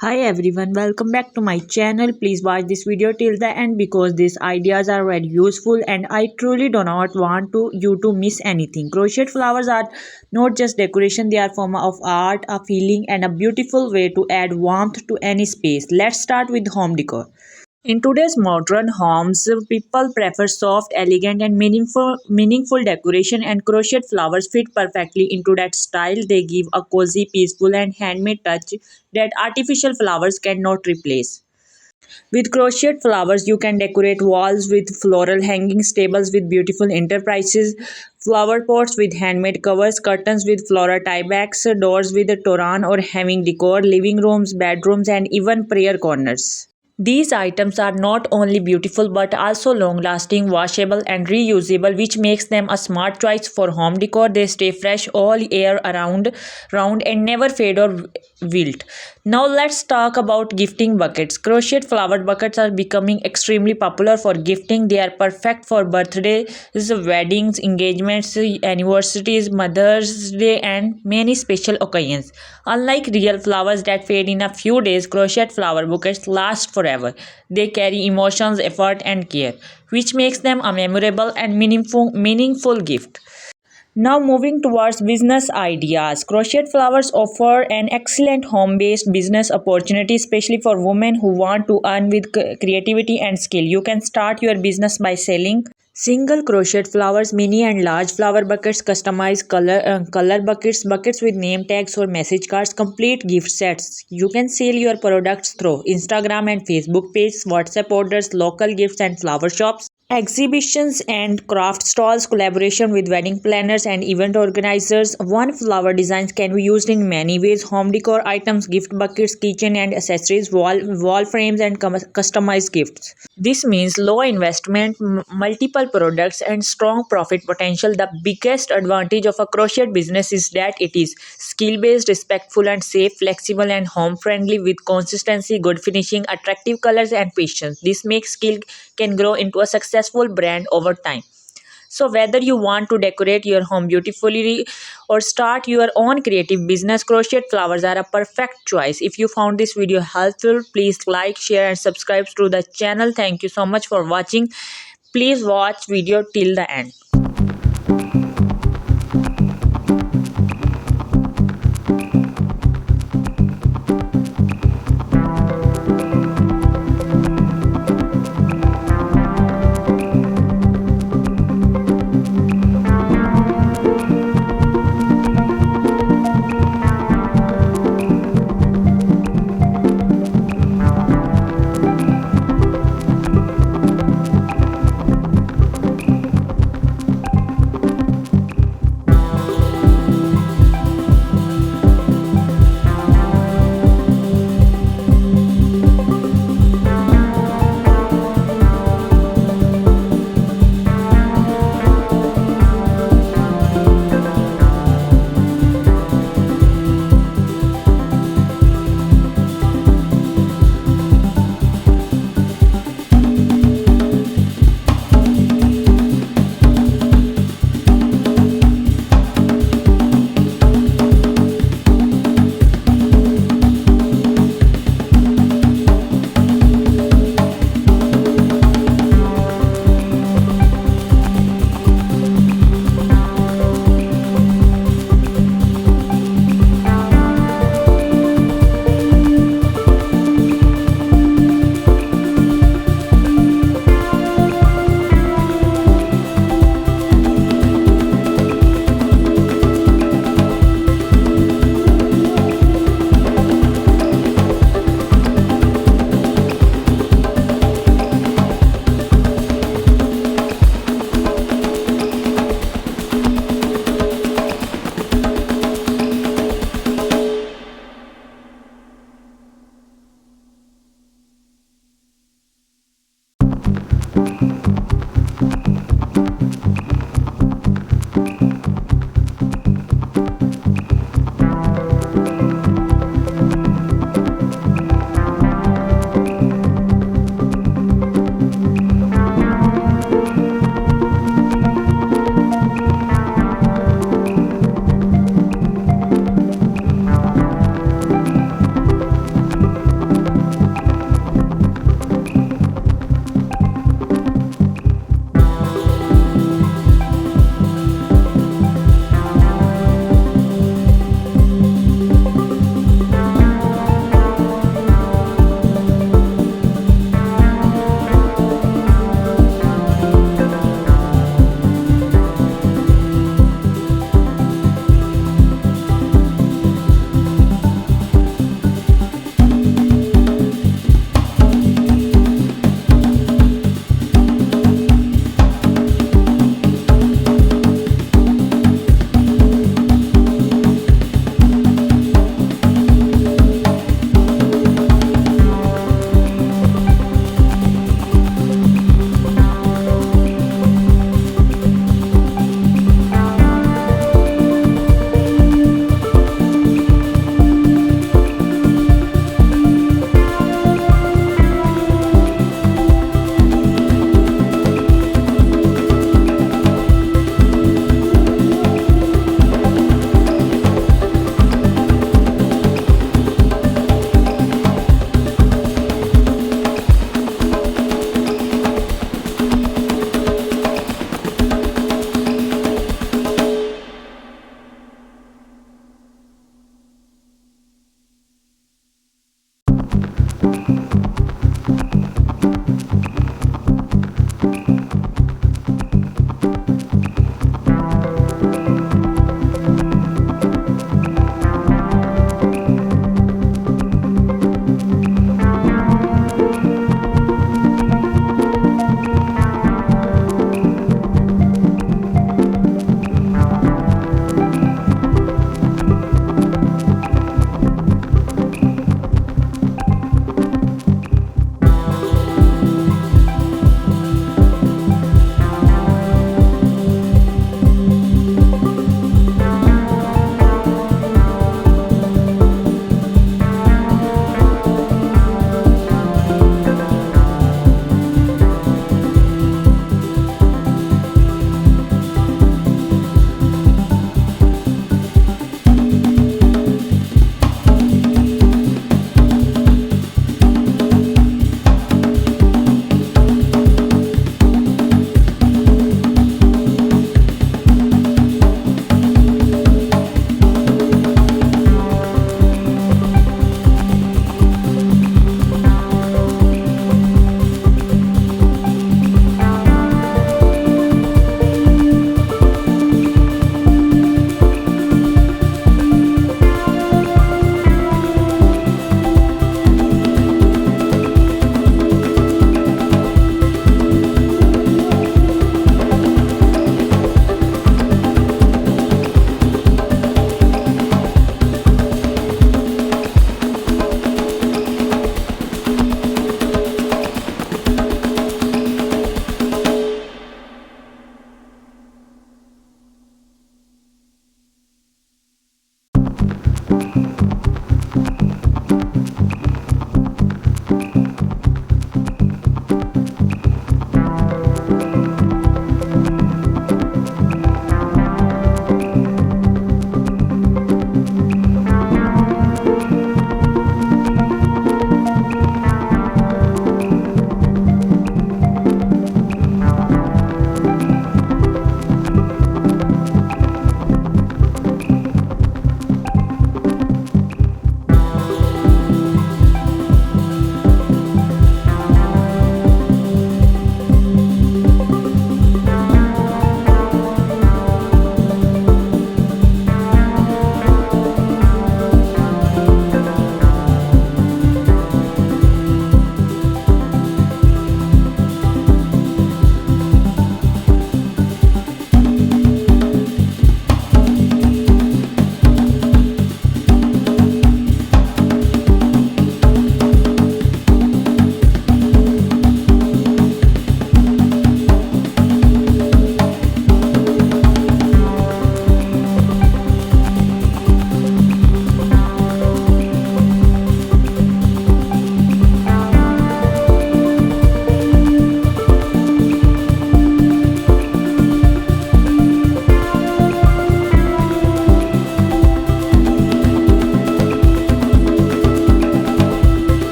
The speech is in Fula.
Hi everyone, welcome back to my channel. Please watch this video till the end because these ideas are very useful and I truly do not want you to miss anything. Crochet flowers are not just decoration, they are form of art, a feeling and a beautiful way to add warmth to any space. Let's start with home decor. In today's modern homes, people prefer soft, elegant, and meaningful decoration, and crochet flowers fit perfectly into that style. They give a cozy, peaceful, and handmade touch that artificial flowers cannot replace. With crochet flowers, you can decorate walls with floral hangings, tables with beautiful enterprises, flower pots with handmade covers, curtains with floral tiebacks, doors with a toran or hanging decor, living rooms, bedrooms, and even prayer corners. These items are not only beautiful but also long lasting, washable, and reusable, which makes them a smart choice for home decor. They stay fresh all year round and never fade or wilt. Now, let's talk about gifting buckets. Crochet flowered buckets are becoming extremely popular for gifting. They are perfect for birthdays, weddings, engagements, anniversaries, Mother's Day, and many special occasions. Unlike real flowers that fade in a few days, crochet flower bouquets last forever. They carry emotions, effort, and care, which makes them a memorable and meaningful gift. Now, moving towards business ideas, crochet flowers offer an excellent home based business opportunity, especially for women who want to earn with creativity and skill. You can start your business by selling single crochet flowers, mini and large flower buckets, customized color buckets, buckets with name tags or message cards, complete gift sets. You can sell your products through Instagram and Facebook pages, WhatsApp orders, local gifts, and flower shops. Exhibitions and craft stalls, collaboration with wedding planners and event organizers. One flower designs can be used in many ways: home decor items, gift buckets, kitchen and accessories, wall frames, and customized gifts. This means low investment, multiple products, and strong profit potential. The biggest advantage of a crochet business is that it is skill based, respectful, and safe, flexible, and home friendly with consistency, good finishing, attractive colors, and patience. This makes skill can grow into a successful brand over time. So, whether you want to decorate your home beautifully or start your own creative business, crochet flowers are a perfect choice. If you found this video helpful, please like, share, and subscribe to the channel. Thank you so much for watching. Please watch video till the end.